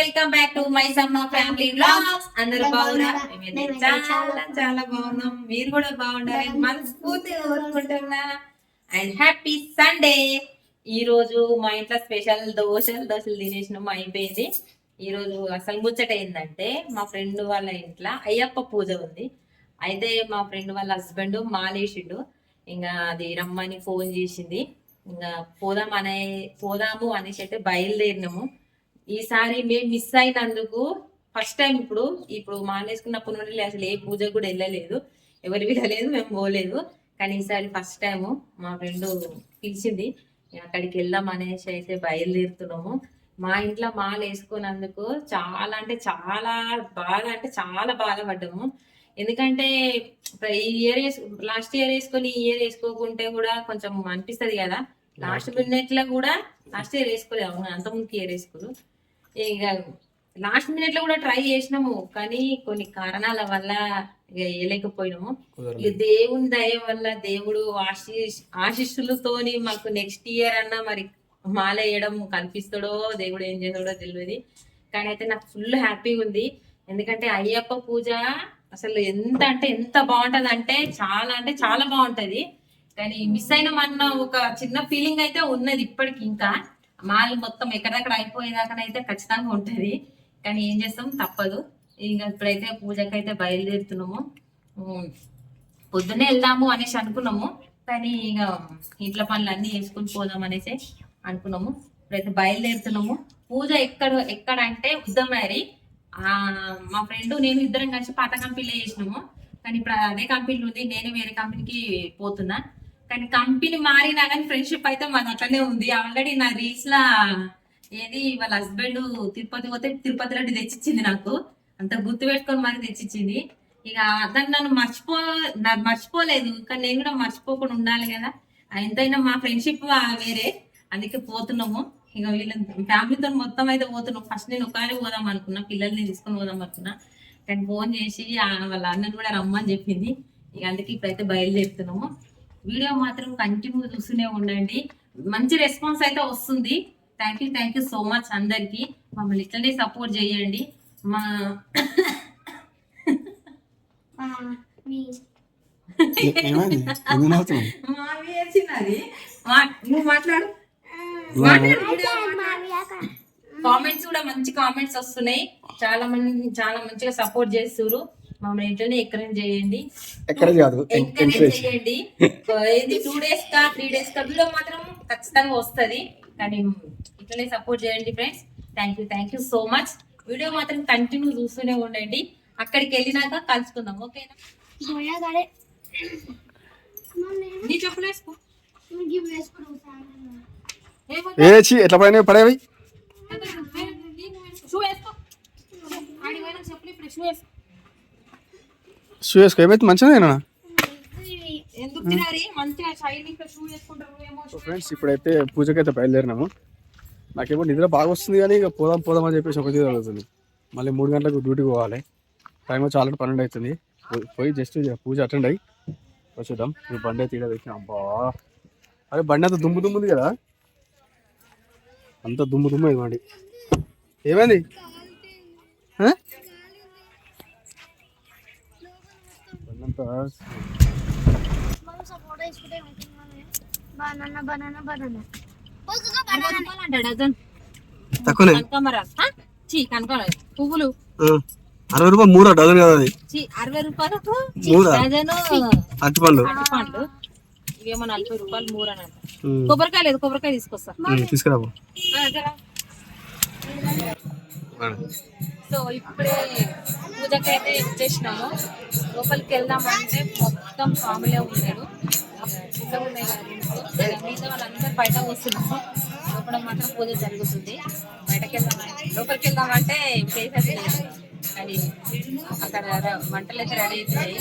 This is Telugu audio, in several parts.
వెల్కమ్ బ్యాక్ టు మై సమ్మ ఫ్యామిలీ వ్లాగ్స్. అందరూ బాగున్నారా? మేమైతే చాలా చాలా బాగున్నాం. మీరు కూడా బాగుండాలని మనస్ఫూర్తిగా కోరుకుంటున్నా. And happy Sunday. ఈ రోజు మా ఇంట్లో స్పెషల్ దోశలు తినేసినాం, అయిపోయింది. ఈ రోజు అసలు ముచ్చట ఏంటంటే, మా ఫ్రెండ్ వాళ్ళ ఇంట్లో అయ్యప్ప పూజ ఉంది. అయితే మా ఫ్రెండ్ వాళ్ళ హస్బెండ్ మాలేసిండు. ఇంకా అది రమ్మని ఫోన్ చేసింది. ఇంకా పోదాము అనేసి అయితే బయలుదేరినాము. ఈసారి మేము మిస్ అయినందుకు ఫస్ట్ టైం ఇప్పుడు మానేసుకున్నప్పటి నుండి అసలు ఏ పూజ కూడా వెళ్ళలేదు, ఎవరు వెళ్ళలేదు, మేము పోలేదు. కానీ ఈసారి ఫస్ట్ టైము మా ఫ్రెండ్ పిలిచింది, అక్కడికి వెళ్దాం అనేసి అయితే బయలుదేరుతున్నాము. మా ఇంట్లో మాల వేసుకున్నందుకు చాలా అంటే చాలా బాధపడ్డాము. ఎందుకంటే ఈ ఇయర్ లాస్ట్ ఇయర్ వేసుకొని ఈ ఇయర్ వేసుకోకుంటే కూడా కొంచెం అనిపిస్తుంది కదా. లాస్ట్ మినిట్ లో కూడా లాస్ట్ ఇయర్ వేసుకోలేదు, అంత ముందుకి ఇయర్ వేసుకోరు. ఇక లాస్ట్ మినిట్ లో కూడా ట్రై చేసినాము, కానీ కొన్ని కారణాల వల్ల ఇక వేయలేకపోయినాము. ఇక దేవుని దయ వల్ల దేవుడు ఆశీస్సులతోని మాకు నెక్స్ట్ ఇయర్ అన్నా మరి మాల వేయడం కల్పిస్తాడో, దేవుడు ఏం చేస్తాడో తెలియదు. కానీ అయితే నాకు ఫుల్ హ్యాపీగా ఉంది. ఎందుకంటే అయ్యప్ప పూజ అసలు ఎంత బాగుంటది అంటే చాలా బాగుంటది. కానీ మిస్ అయినామన్న ఒక చిన్న ఫీలింగ్ అయితే ఉన్నది ఇప్పటికి. ఇంకా మాల్ మొత్తం ఎక్కడెక్కడ అయిపోయేదాకానైతే ఖచ్చితంగా ఉంటది. కానీ ఏం చేస్తాం, తప్పదు. ఇంకా ఇప్పుడైతే పూజకైతే బయలుదేరుతున్నాము. పొద్దున్నే వెళ్దాము అనేసి అనుకున్నాము, కానీ ఇక ఇంట్లో పనులు అన్ని వేసుకుని పోదాం అనేసి అనుకున్నాము. ఇప్పుడైతే బయలుదేరుతున్నాము. పూజ ఎక్కడ అంటే ఉద్దమేరి. మా ఫ్రెండ్ నేను ఇద్దరం కలిసి పాత కంపెనీలో చేసినాము. కానీ ఇప్పుడు అదే కంపెనీలో ఉంది, నేను వేరే కంపెనీకి పోతున్నా. కానీ కంపెనీ మారినా కానీ ఫ్రెండ్షిప్ అయితే మాది అట్లనే ఉంది. ఆల్రెడీ నా రీల్స్ లా ఏది వాళ్ళ హస్బెండ్ తిరుపతి పోతే తిరుపతి రెడ్డి తెచ్చిచ్చింది, నాకు అంత గుర్తు పెట్టుకొని మరి తెచ్చిచ్చింది. ఇక దాన్ని నన్ను మర్చిపోలేదు, కానీ నేను కూడా మర్చిపోకుండా ఉండాలి కదా. ఎంతైనా మా ఫ్రెండ్షిప్ వేరే, అందుకే పోతున్నాము. ఇక వీళ్ళ ఫ్యామిలీతో మొత్తం అయితే పోతున్నాం. ఫస్ట్ నేను ఒకసారి పోదాం అనుకున్నా, పిల్లల్ని తీసుకొని పోదాం అనుకున్నా. కానీ ఫోన్ చేసి వాళ్ళ అన్నను కూడా రమ్మని చెప్పింది. ఇక అందుకే ఇప్పుడైతే బయలుదేరుతున్నాము. వీడియో మాత్రం కంటిన్యూ చూస్తూనే ఉండండి, మంచి రెస్పాన్స్ అయితే వస్తుంది. థ్యాంక్ యూ సో మచ్ అందరికి. మమ్మల్ని ఇట్లనే సపోర్ట్ చేయండి. నువ్వు మాట్లాడు. కామెంట్స్ కూడా మంచి కామెంట్స్ వస్తున్నాయి, చాలా మంచిగా సపోర్ట్ చేస్తున్నారు. మమ్మల్ని ఇంట్లోనే ఎంకరేజ్ చేయండి. ఏది 2 days కా 3 days కా వీడియో మాత్రం ఖచ్చితంగా వస్తుంది. కానీ ఇట్లనే సపోర్ట్ చేయండి friends. Thank you so much. Video మాత్రం కంటిన్యూ చూస్తూనే ఉండండి. అక్కడికి వెళ్ళినాక కలుసుకుందాం, ఓకేనా? నీ చెప్పులు వేసుకో. ఎట్లా పైన పడేవి షూ వేసుకో. ఏమైతే మంచిదేనా ఫ్రెండ్స్? ఇప్పుడైతే పూజకైతే బయలుదేరినాము. నాకేమో నిద్ర బాగా వస్తుంది, కానీ ఇక పోదాం అని చెప్పేసి ఒక తీరు అవుతుంది. మళ్ళీ 3 గంటలకు డ్యూటీకి పోవాలి. టైం వచ్చి ఆల్రెడీ 12 అవుతుంది. పోయి జస్ట్ పూజ అటెండ్ అయ్యి వచ్చేద్దాం. ఈ బండి అయితే ఇక్కడ అబ్బా, అదే బండి అంత దుమ్ము ఉంది కదా, అంత దుమ్ము ఇవ్వండి. ఏమైంది? పువ్వులు 60 రూపాయలు 3 డజన్ కదా, అది 60 రూపాయలకు అరటిపండ్లు. ఇవేమో 40 రూపాయలు 3 అని అంట. కొబ్బరికాయ లేదు, కొబ్బరికాయ తీసుకొస్తా, తీసుకురా. సో ఇప్పుడే పూజకైతే వచ్చేసినాము. లోపలికి వెళ్దామంటే మొత్తం ఫ్యామిలీ ఉన్నాడు, చిన్నగా ఉన్నాయి కదా, మిగతా వాళ్ళందరూ బయట వస్తున్నాము. లోపల మాత్రం పూజ జరుగుతుంది. లోపలికి వెళ్దామంటే చేసేది లేదు, కానీ అక్కడ వంటలు అయితే రెడీ అవుతున్నాయి.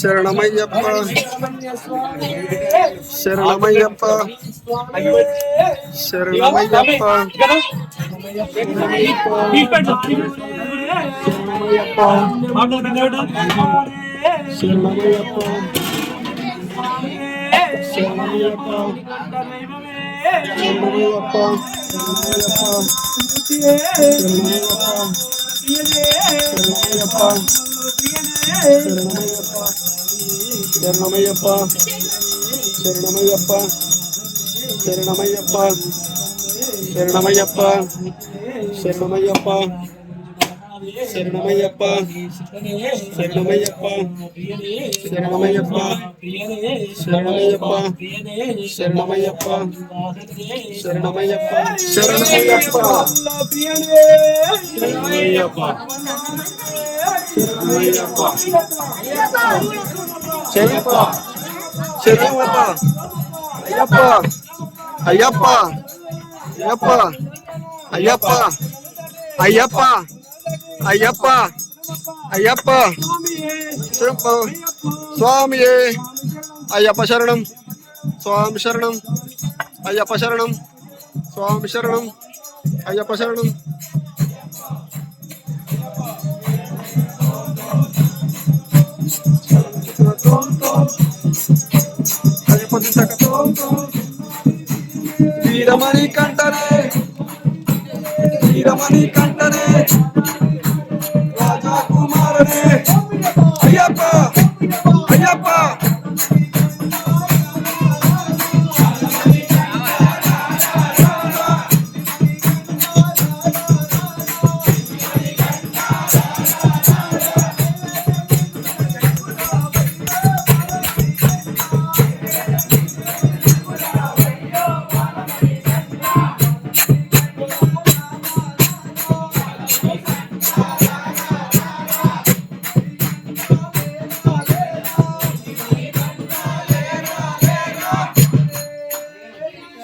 శరణమయ్యప్ప శరణమయ్యప్ప శరణమయ్యప్ప శరణమయ్యప్ప శరణమయ్యప్ప శరణమయ్యప్ప శరణమయ్యప్ప శరణమయ్యప్ప శరణమయ్యప్ప శరణమయ్యప్ప శరణమయ్యప్ప శరణమయ్యప్ప శరణమయ్యప్ప శరణమయ్యప్ప శరణమయ్యప్ప శరణమయ్యప్ప శరణమయ్యప్ప అయ్యప్ప అయ్యప్ప అయ్యప్ప అయ్యప్ప అయ్యప్ప అయ్యప్ప అయ్యప్ప స్వామి అయ్యప్ప శరణం స్వామి శరణం అయ్యప్ప శరణం స్వామి శరణం అయ్యప్ప శరణం వీరమణి కంటనే వీరమణి కంటనే రాజా కుమారనే అయ్యప్ప అయ్యప్ప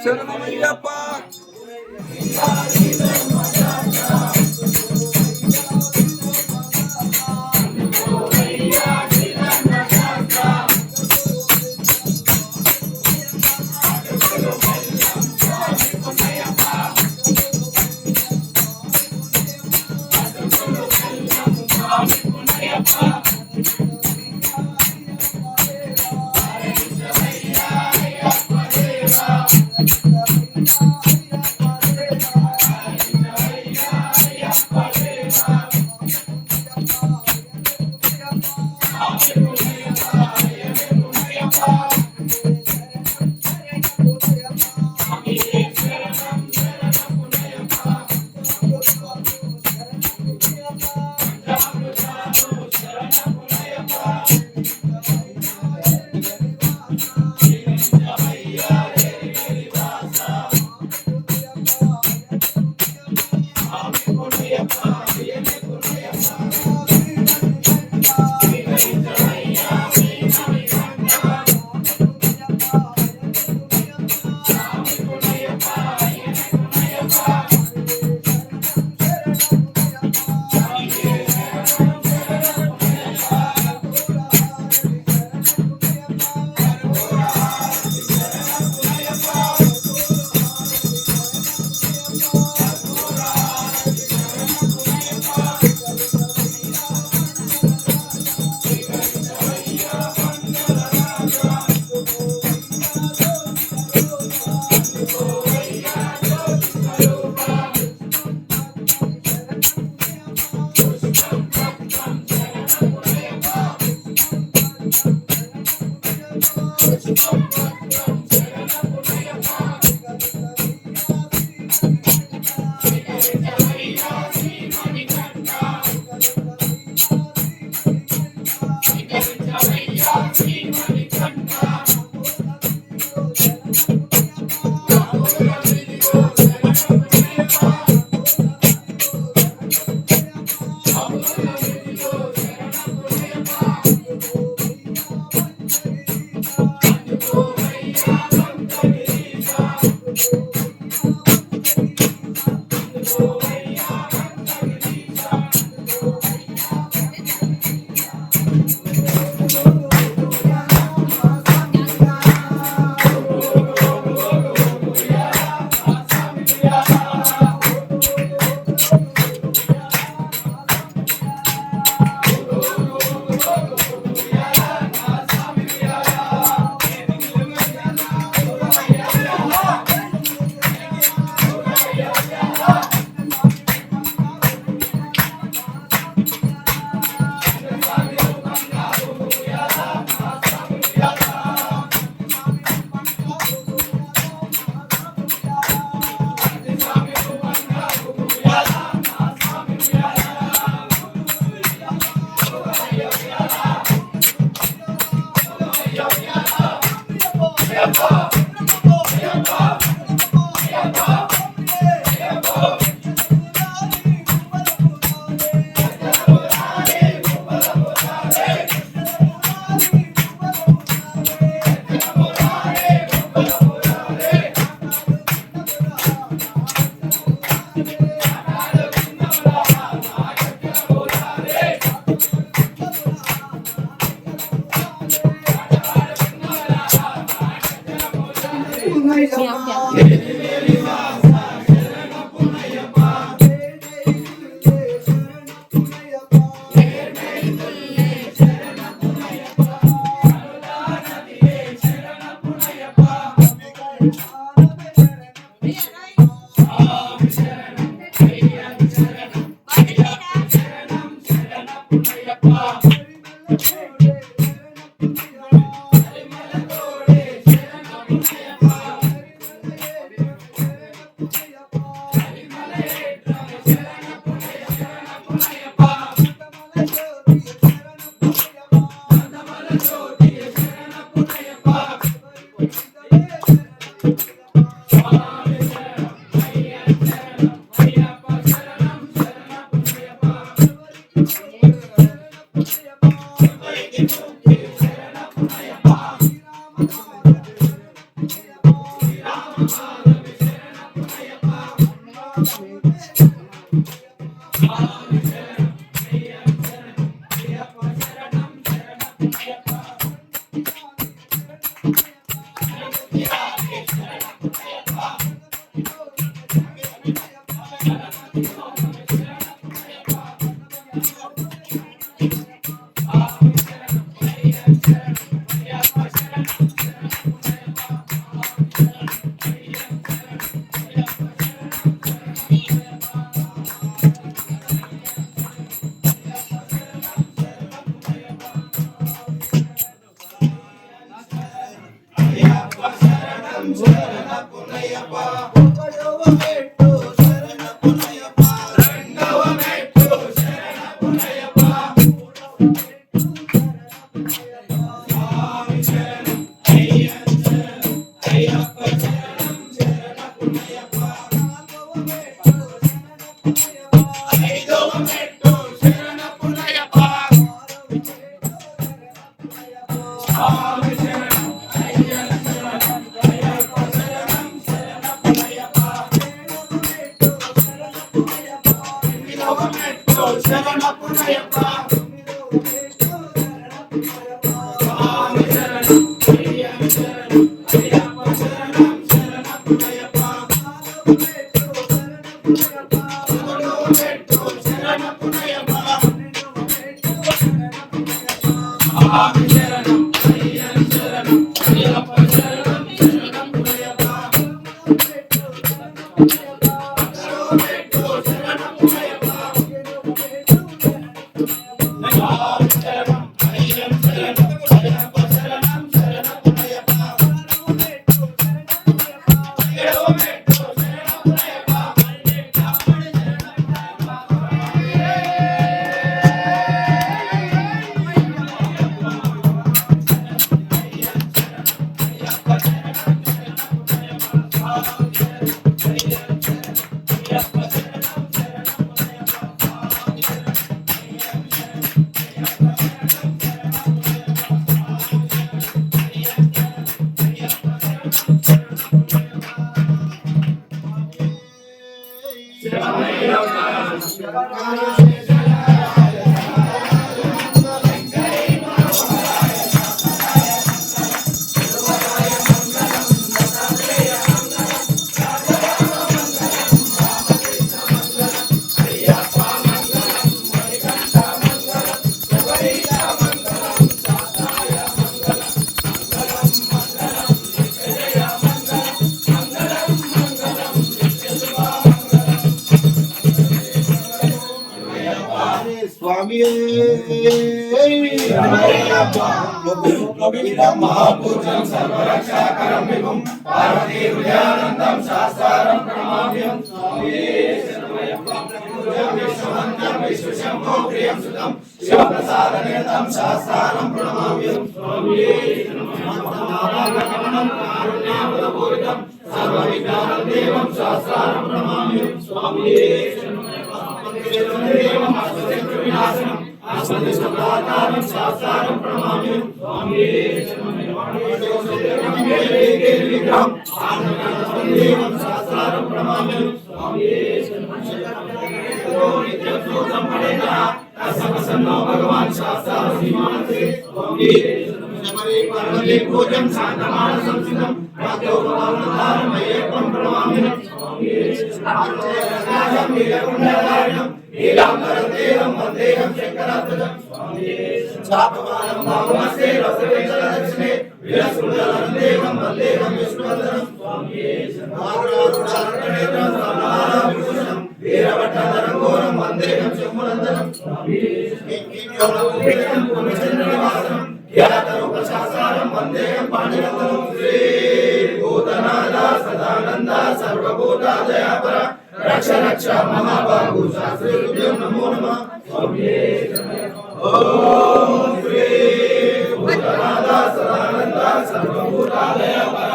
శరణమయ్యప్ప महापूज्यं सर्वरक्षाकरं विभुं पार्वती हृदयानन्दं शास्त्रारं प्रणमाम्यहं स्वामी शरणमय्यप्पं विश्ववन्तं विश्वशम्भो प्रियं सुतं शिवप्रसादनिरतं शास्त्रारं प्रणमाम्यहं स्वामी शरणमय्यप्पं कारुण्यामृतपूरितं सर्वविघ्नानं देवं शास्त्रारं प्रणमाम्यहं स्वामी शरणमय्यप्पं विनाशनम् अस्मदिष्टप्राकारं शास्त्रारं प्रणमाम्यहं स्वामी शरणमय्यप्पं आनन्दं शास्त्रारं प्रणमाम्यहं स्वामी नित्यं पठेतः तस्य प्रसन्नो भगवान् शास्त्रार्थीमानसे स्वामी పార్వతీ పూజం శాంతమానసం సిద్ధం భక్తోపవామధారం అయ్యప్పం ప్రణమామి ఆర్చయాసం వీరకుండధారణం నీలాంబరం దేవం వందేహం శంకరాత్మజం చాపమానం భావమస్తే రసవేంద్ర దక్షిణే విరసుందరం దేవం వందేహం విష్ణువర్ధనం ఆరుణారుణారుణేత్రం సమారాభూషణం వీరభట్టధరం ఘోరం వందేహం శంభునందనం కింకిణ్యోళం పుణ్యచంద్రనివాసనం ఖ్యాతరూపశాస్త్రం వందేహం పాండిరంగం శ్రీ భూతనాథ సదానంద సర్వభూతాదయాపర రక్ష రక్ష మహాబాహు శాస్త్రీభ్యం నమో నమః ఓం శ్రీ భూతనాథ సదానంద సర్వభూతాదయాపర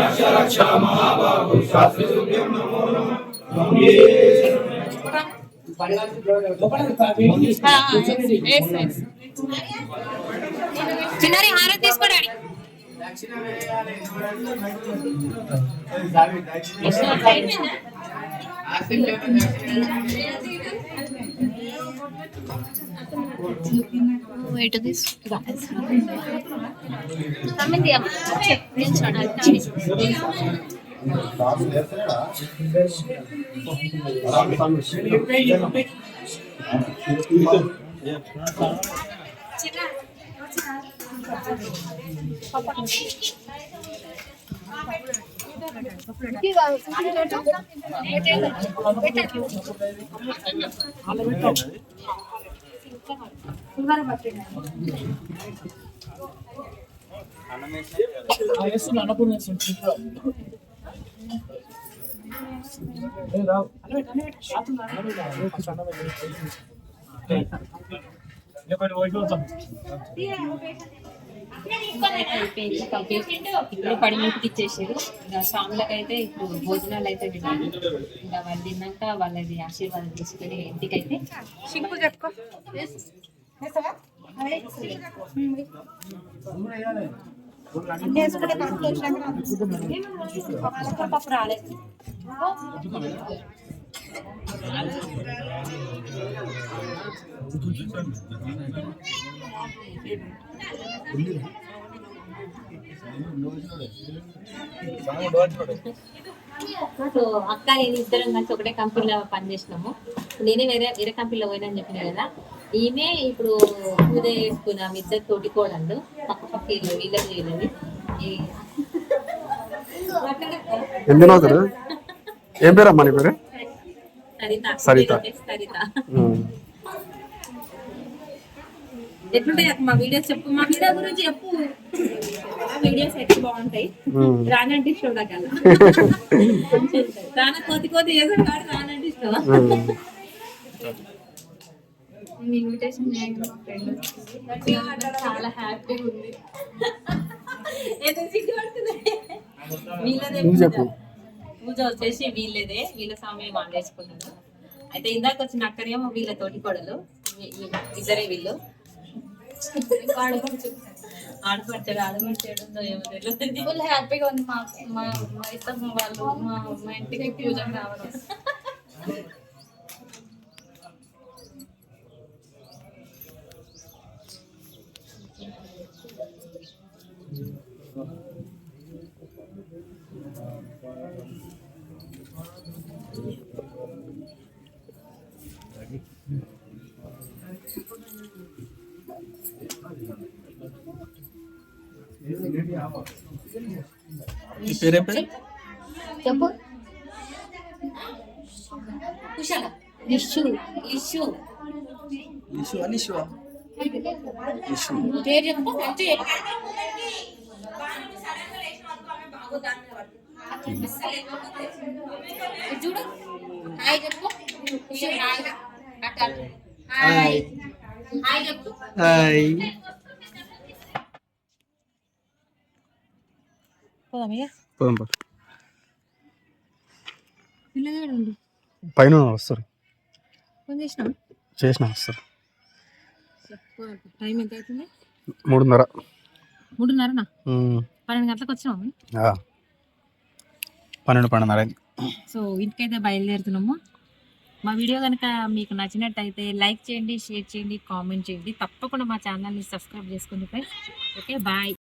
రక్ష రక్ష మహాబాహు శాస్త్రీభ్యం నమో నమః చిన్నారి హారతి తీసుకోండి ఇప్పుడు పడి ఇంటికి ఇచ్చేసారు. ఇంకా స్వాములకు అయితే ఇప్పుడు భోజనాలు అయితే తినాలి. ఇంకా వాళ్ళు తిన్నాక వాళ్ళది ఆశీర్వాదం తీసుకుని ఇంటికైతే పప్పు రాలేదు. సో అక్క నేను ఇద్దరం కలిసి ఒకటే కంపెనీలో పనిచేసినాము. నేనే వేరే కంపెనీలో పోయినా చెప్పిన కదా. ఈమె ఇప్పుడు పూజ చేసుకున్నాం. ఇద్దరు తోటికోడళ్ళు పక్క పక్క ఇల్లు వీళ్ళది వీళ్ళది. ఏం పేరు అమ్మా నీ పేరు? సరిత. ఎట్లుంటాయి మా వీడియోస్ చెప్పు. మా వీడియో గురించి చెప్పు. వీడియోస్ ఎట్లా బాగుంటాయి. రానంటే ఇష్టం నాకు అలా రాన కోతి కోతి చేసాడు కాదు. రానంటే ఇష్టం. ఇన్విటేషన్ చాలా హ్యాపీగా ఉంది. ఎందుకు సిగ్గుపడుతుంది? వీళ్ళదే పూజ వచ్చేసి వీళ్ళదే. వీళ్ళ స్వామి మాండేసుకున్నాడు. అయితే ఇందాక వచ్చిన అక్కడేమో వీళ్ళ తోటి కొడలు ఇద్దరే వీళ్ళు. ఆడపడ్డాడు ఆడపడ్డాడు ఏమో తెలియదు. ఫుల్ హ్యాపీగా ఉంది. మా ఇష్టం వాళ్ళు మా ఇంటికి పూజకు రావడం. చెప్పు. పేరు చెప్పు. చూడు. హాయ్ చెప్పు. హాయ్ హాయ్ చెప్పు. హాయ్. పైన వస్తారు. చేసిన వస్తారు. టైం ఎంత అవుతుంది? 3:30. 3:30. 12 గంటలకు వచ్చినాము. 12:30. సో ఇంటికైతే బయలుదేరుతున్నాము. మా వీడియో కనుక మీకు నచ్చినట్టయితే లైక్ చేయండి, షేర్ చేయండి, కామెంట్ చేయండి. తప్పకుండా మా ఛానల్ని సబ్స్క్రైబ్ చేసుకోండి ఫ్రెండ్స్. Okay bye.